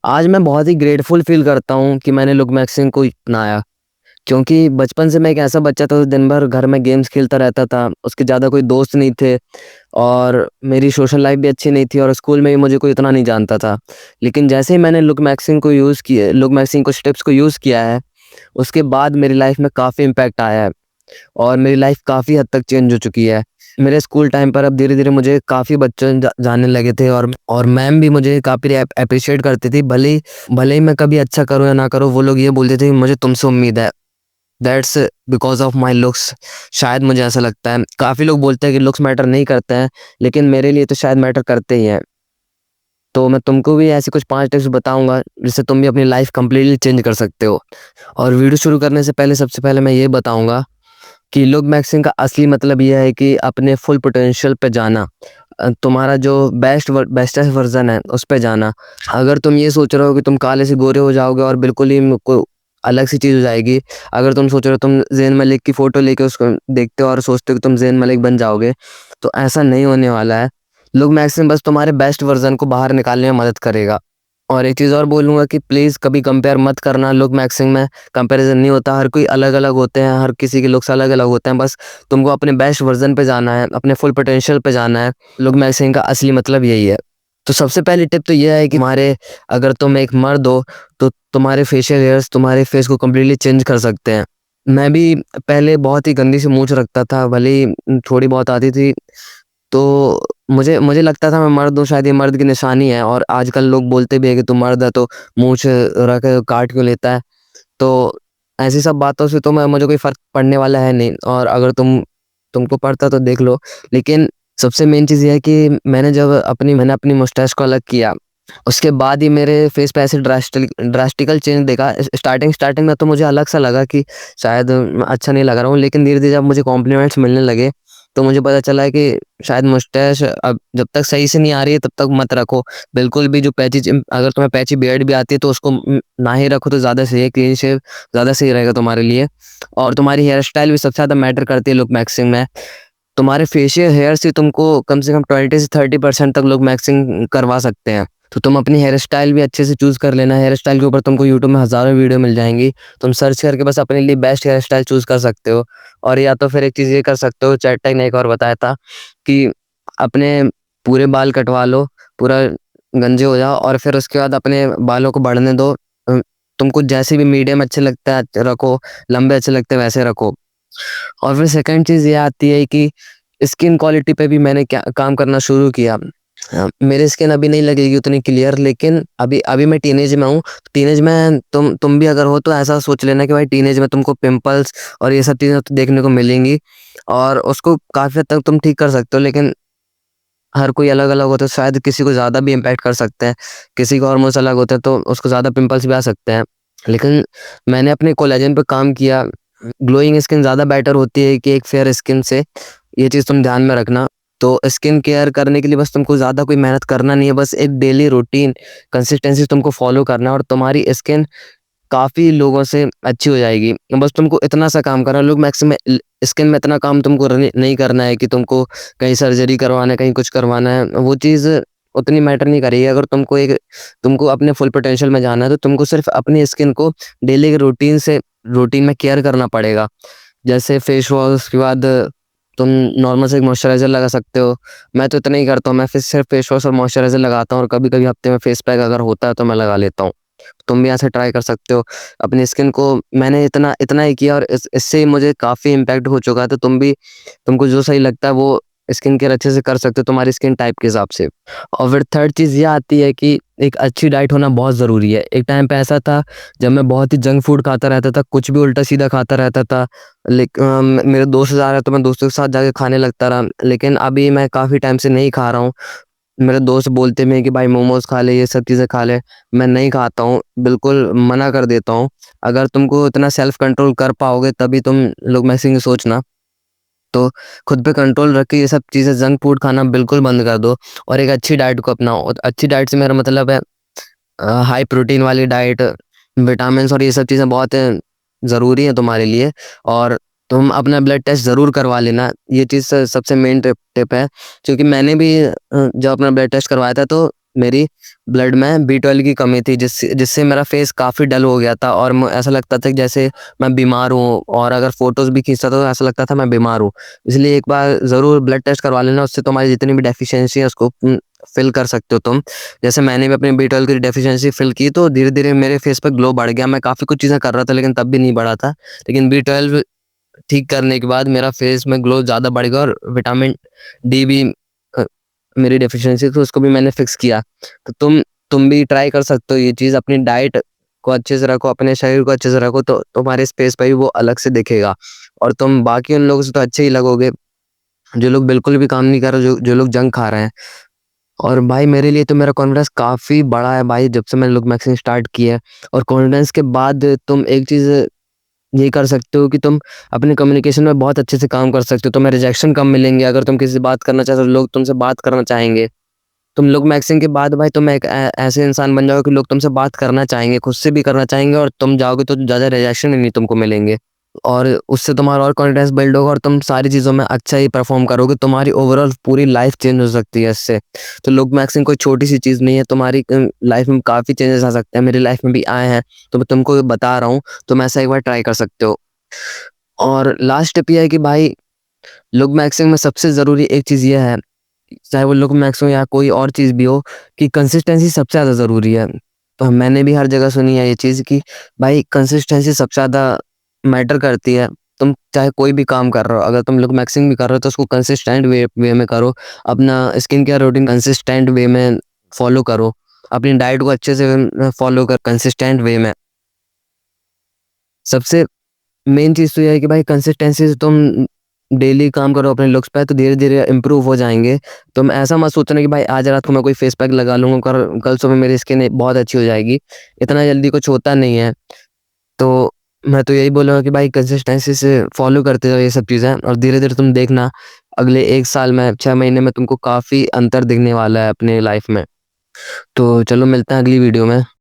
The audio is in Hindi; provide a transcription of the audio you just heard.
आज मैं बहुत ही ग्रेटफुल फ़ील करता हूँ कि मैंने लुक मैक्सिंग को अपनाया, क्योंकि बचपन से मैं एक ऐसा बच्चा था जो दिन भर घर में गेम्स खेलता रहता था। उसके ज़्यादा कोई दोस्त नहीं थे और मेरी सोशल लाइफ़ भी अच्छी नहीं थी और स्कूल में भी मुझे कोई इतना नहीं जानता था। लेकिन जैसे ही मैंने लुक मैक्सिंग कुछ टिप्स को यूज़ किया है, उसके बाद मेरी लाइफ़ में काफ़ी इम्पैक्ट आया है और मेरी लाइफ़ काफ़ी हद तक चेंज हो चुकी है। मेरे स्कूल टाइम पर अब धीरे-धीरे मुझे काफ़ी बच्चे जानने लगे थे और मैम भी मुझे काफ़ी एप्रिशिएट करती थी। भले ही मैं कभी अच्छा करूँ या ना करूँ, वो लोग ये बोलते थे कि मुझे तुमसे उम्मीद है। That's because of my looks. शायद मुझे ऐसा लगता है। काफ़ी लोग बोलते हैं कि लुक्स मैटर नहीं करते हैं, लेकिन मेरे लिए तो शायद मैटर करते ही हैं। तो मैं तुमको भी ऐसी कुछ 5 टिप्स बताऊँगा, जिससे तुम भी अपनी लाइफ़ कंप्लीटली चेंज कर सकते हो। और वीडियो शुरू करने से पहले सबसे पहले मैं ये बताऊँगा कि लुक मैक्सिंग का असली मतलब ये है कि अपने फुल पोटेंशियल पे जाना। तुम्हारा जो बेस्टेस्ट वर्ज़न है, उस पे जाना। अगर तुम ये सोच रहे हो कि तुम काले से गोरे हो जाओगे और बिल्कुल ही को अलग सी चीज़ हो जाएगी। अगर तुम सोच रहे हो तुम ज़ेन मलिक की फ़ोटो लेके उसको देखते हो और सोचते हो कि तुम ज़ेन मलिक बन जाओगे, तो ऐसा नहीं होने वाला है। लुक मैक्सिंग बस तुम्हारे बेस्ट वर्ज़न को बाहर निकालने में मदद करेगा। और एक चीज़ और बोलूँगा कि प्लीज़ कभी कंपेयर मत करना लुक मैक्सिंग में। कंपैरिज़न नहीं होता, हर कोई अलग-अलग होते हैं, हर किसी के लुक्स अलग-अलग होते हैं। बस तुमको अपने बेस्ट वर्ज़न पे जाना है, अपने फुल पोटेंशियल पे जाना है। लुक मैक्सिंग का असली मतलब यही है। तो सबसे पहली टिप तो ये है कि अगर तुम एक मर्द हो, तो तुम्हारे फेशियल हेयर्स तुम्हारे फेस को कंप्लीटली चेंज कर सकते हैं। मैं भी पहले बहुत ही गंदी सी मूंछ रखता था, भले ही थोड़ी बहुत आती थी, तो मुझे लगता था मैं मर्द हूँ, शायद ये मर्द की निशानी है और आजकल लोग बोलते भी हैं कि तू मर्द है तो मूंछ रख काट क्यों लेता है? तो ऐसी सब बातों से तो मैं मुझे कोई फ़र्क पड़ने वाला है नहीं और अगर तुमको पड़ता तो देख लो। लेकिन सबसे मेन चीज़ ये है कि मैंने अपनी मुस्टैच को अलग किया, उसके बाद ही मेरे फेस पे ऐसे ड्रास्टिकल चेंज देखा। स्टार्टिंग में तो मुझे अलग-सा लगा कि शायद अच्छा नहीं लग रहा हूँ, लेकिन धीरे-धीरे जब मुझे कॉम्प्लीमेंट्स मिलने लगे, तो मुझे पता चला है कि शायद मुस्टैच अब जब तक सही से नहीं आ रही है, तब तक मत रखो। बिल्कुल भी अगर तुम्हें पैची बियर्ड भी आती है, तो उसको ना ही रखो तो ज़्यादा सही है, क्लीन शेव ज़्यादा सही रहेगा तुम्हारे लिए। और तुम्हारी हेयर स्टाइल भी सबसे ज़्यादा मैटर करती है लुक मैक्सिंग में। तुम्हारे फेशियल हेयर से तुमको कम से कम 20 से 30% तक लोग मैक्सिंग करवा सकते हैं। तो तुम अपनी हेयर स्टाइल भी अच्छे से चूज़ कर लेना। हेयर स्टाइल के ऊपर तुमको यूट्यूब में हज़ारों वीडियो मिल जाएँगी। तुम सर्च करके बस अपने लिए बेस्ट हेयर स्टाइल चूज़ कर सकते हो। और या तो फिर एक चीज़ ये कर सकते हो, चैट ने एक और बताया था कि अपने पूरे बाल कटवा लो, पूरा गंजे हो जाओ और फिर उसके बाद अपने बालों को बढ़ने दो। अ, तुमको जैसे भी मीडियम अच्छे लगता है रखो, लंबे अच्छे लगते हैं वैसे रखो। और फिर सेकंड चीज़ ये आती है कि स्किन क्वालिटी पे भी मैंने क्या काम करना शुरू किया। मेरी स्किन अभी नहीं लगेगी उतनी क्लियर, लेकिन अभी अभी मैं टीनेज में हूँ। टीनेज में तुम भी अगर हो तो ऐसा सोच लेना कि भाई टीनेज में तुमको पिंपल्स और ये सब चीज़ें तो देखने को मिलेंगी और उसको काफ़ी हद तक तुम ठीक कर सकते हो। लेकिन हर कोई अलग-अलग होता है, शायद किसी को ज़्यादा भी इम्पैक्ट कर सकते हैं, किसी के हॉर्मोन्स अलग होते हैं तो उसको ज़्यादा पिंपल्स भी आ सकते हैं। लेकिन मैंने अपने कोलेजन पे काम किया। ग्लोइंग स्किन ज़्यादा बेटर होती है कि एक फेयर स्किन से, ये चीज़ तुम ध्यान में रखना। तो स्किन केयर करने के लिए बस तुमको ज़्यादा कोई मेहनत करना नहीं है, बस एक डेली रूटीन कंसिस्टेंसी तुमको फ़ॉलो करना है और तुम्हारी स्किन काफ़ी लोगों से अच्छी हो जाएगी। बस तुमको इतना सा काम करना है, लोग मैक्सिमम स्किन में इतना काम तुमको नहीं करना है कि तुमको कहीं सर्जरी करवाना है, कहीं कुछ करवाना है। वो चीज़ उतनी मैटर नहीं करेगी। अगर तुमको अपने फुल पोटेंशियल में जाना है, तो तुमको सिर्फ़ अपनी स्किन को डेली के रूटीन में केयर करना पड़ेगा। जैसे फेस वॉश के बाद तुम नॉर्मल से एक मॉइस्चराइज़र लगा सकते हो। मैं तो इतना ही करता हूँ, मैं फिर सिर्फ़ फेस वॉश और मॉइस्चराइज़र लगाता हूँ और कभी-कभी हफ्ते में फेस पैक अगर होता है तो मैं लगा लेता हूँ। तुम भी ऐसे ट्राई कर सकते हो। अपनी स्किन को मैंने इतना इतना ही किया और इससे मुझे काफ़ी इम्पैक्ट हो चुका है, तो तुमको जो सही लगता है वो स्किन केयर अच्छे से कर सकते हो तुम्हारी स्किन टाइप के हिसाब से। और फिर थर्ड चीज़ ये आती है कि एक अच्छी डाइट होना बहुत ज़रूरी है। एक टाइम पे ऐसा था जब मैं बहुत ही जंक फूड खाता रहता था, कुछ भी उल्टा-सीधा खाता रहता था। मेरे दोस्त जा रहे तो मैं दोस्तों के साथ जाके खाने लगता रहा। लेकिन अभी मैं काफ़ी टाइम से नहीं खा रहा हूँ। मेरे दोस्त बोलते भी हैं कि भाई मोमोज़ खा ले, ये सब चीज़ें खा ले। मैं नहीं खाता हूँ, बिल्कुल मना कर देता हूँ। अगर तुमको इतना सेल्फ कंट्रोल कर पाओगे तभी तुम लोग में से सोचना। तो खुद पे कंट्रोल रख के ये सब चीज़ें जंक फूड खाना बिल्कुल बंद कर दो और एक अच्छी डाइट को अपनाओ। और अच्छी डाइट से मेरा मतलब है हाई प्रोटीन वाली डाइट, विटामिन्स और ये सब चीज़ें बहुत ज़रूरी हैं तुम्हारे लिए। और तुम अपना ब्लड टेस्ट ज़रूर करवा लेना, ये चीज़ सबसे मेन टिप टिप है। क्योंकि मैंने भी जब अपना ब्लड टेस्ट करवाया था तो मेरी ब्लड में बी12 की कमी थी, जिससे जिससे मेरा फेस काफ़ी डल हो गया था और ऐसा लगता था कि जैसे मैं बीमार हूँ, और अगर फ़ोटोज़ भी खींचता था तो ऐसा लगता था मैं बीमार हूँ। इसलिए एक बार ज़रूर ब्लड टेस्ट करवा लेना, उससे तुम्हारी जितनी भी डेफ़िशिएंसी है उसको फ़िल कर सकते हो तुम। जैसे मैंने भी अपनी बी12 की डेफ़िशिएंसी फ़िल की, तो धीरे-धीरे मेरे फेस पे ग्लो बढ़ गया। मैं काफ़ी कुछ चीज़ें कर रहा था लेकिन तब भी नहीं बढ़ा था। लेकिन बी12 ठीक करने के बाद मेरा फेस में ग्लो ज़्यादा बढ़ गया, और विटामिन डी भी अ, मेरी डेफ़िशिएंसी थी, उसको भी मैंने फ़िक्स किया। तो तुम भी ट्राई कर सकते हो ये चीज़, अपनी डाइट को अच्छे से रखो, अपने शरीर को अच्छे से रखो, तो तुम्हारे फेस पे भी वो अलग से दिखेगा, और तुम बाकी उन लोगों से तो अच्छे ही लगोगे, जो लोग बिल्कुल भी काम नहीं कर रहे, जो लोग जंक खा रहे हैं। और भाई मेरे लिए तो मेरा कॉन्फिडेंस काफ़ी बढ़ा है भाई, जब से मैंने लुक मैक्सिंग स्टार्ट की है। और कॉन्फिडेंस के बाद तुम एक चीज़ ये कर सकते हो कि तुम अपने कम्युनिकेशन में बहुत अच्छे से काम कर सकते हो, तुम्हें रिजेक्शन कम मिलेंगे। अगर तुम किसी से बात करना चाहते हो, लोग तुमसे बात करना चाहेंगे। तुम लुक मैक्सिंग के बाद भाई तुम एक ऐसे इंसान बन जाओगे कि लोग तुमसे बात करना चाहेंगे, खुद से भी करना चाहेंगे, और तुम जाओगे तो ज़्यादा रिजेक्शन ही नहीं तुमको मिलेंगे। और उससे तुम्हारा और कॉन्फिडेंस बिल्ड होगा, और तुम सारी चीज़ों में अच्छा ही परफ़ॉर्म करोगे। तुम्हारी ओवरऑल पूरी लाइफ़ चेंज हो सकती है इससे। तो लुक मैक्सिंग कोई छोटी-सी चीज़ नहीं है, तुम्हारी लाइफ़ में काफ़ी चेंजेस आ सकते हैं। मेरी लाइफ़ में भी आए हैं, तो मैं तुमको बता रहा हूँ, तुम ऐसा एक बार ट्राई कर सकते हो। और लास्ट टिप ये है कि भाई लुक मैक्सिंग में सबसे ज़रूरी एक चीज़ ये है, चाहे वो लुक मैक्स हो या कोई और चीज़ भी हो, कि कंसिस्टेंसी सबसे ज़्यादा ज़रूरी है। तो मैंने भी हर जगह सुनी है ये चीज़ कि भाई कंसिस्टेंसी सबसे ज़्यादा मैटर करती है। तुम चाहे कोई भी काम कर रहे हो, अगर तुम लुक मैक्सिंग भी कर रहे हो तो उसको कंसिस्टेंट वे वे में करो। अपना skin care routine consistent way में फ़ॉलो करो। अपनी डाइट को अच्छे से फ़ॉलो कर कंसिस्टेंट वे में। सबसे मेन चीज़ तो ये है कि भाई कंसिस्टेंसी से तुम डेली काम करो अपने लुक्स पे, तो धीरे-धीरे इम्प्रूव हो जाएँगे। तुम ऐसा मत सोचना कि भाई आज रात को मैं कोई फेस पैक लगा लूँगा, कल सुबह मेरी स्किन बहुत अच्छी हो जाएगी। इतना जल्दी कुछ होता नहीं है। तो मैं तो यही बोलूँगा कि भाई कंसिस्टेंसी से फ़ॉलो करते जाओ ये सब चीज़ें, और धीरे-धीरे तुम देखना अगले 1 साल में, 6 महीने में तुमको काफ़ी अंतर दिखने वाला है अपने लाइफ़ में। तो चलो मिलते हैं अगली वीडियो में।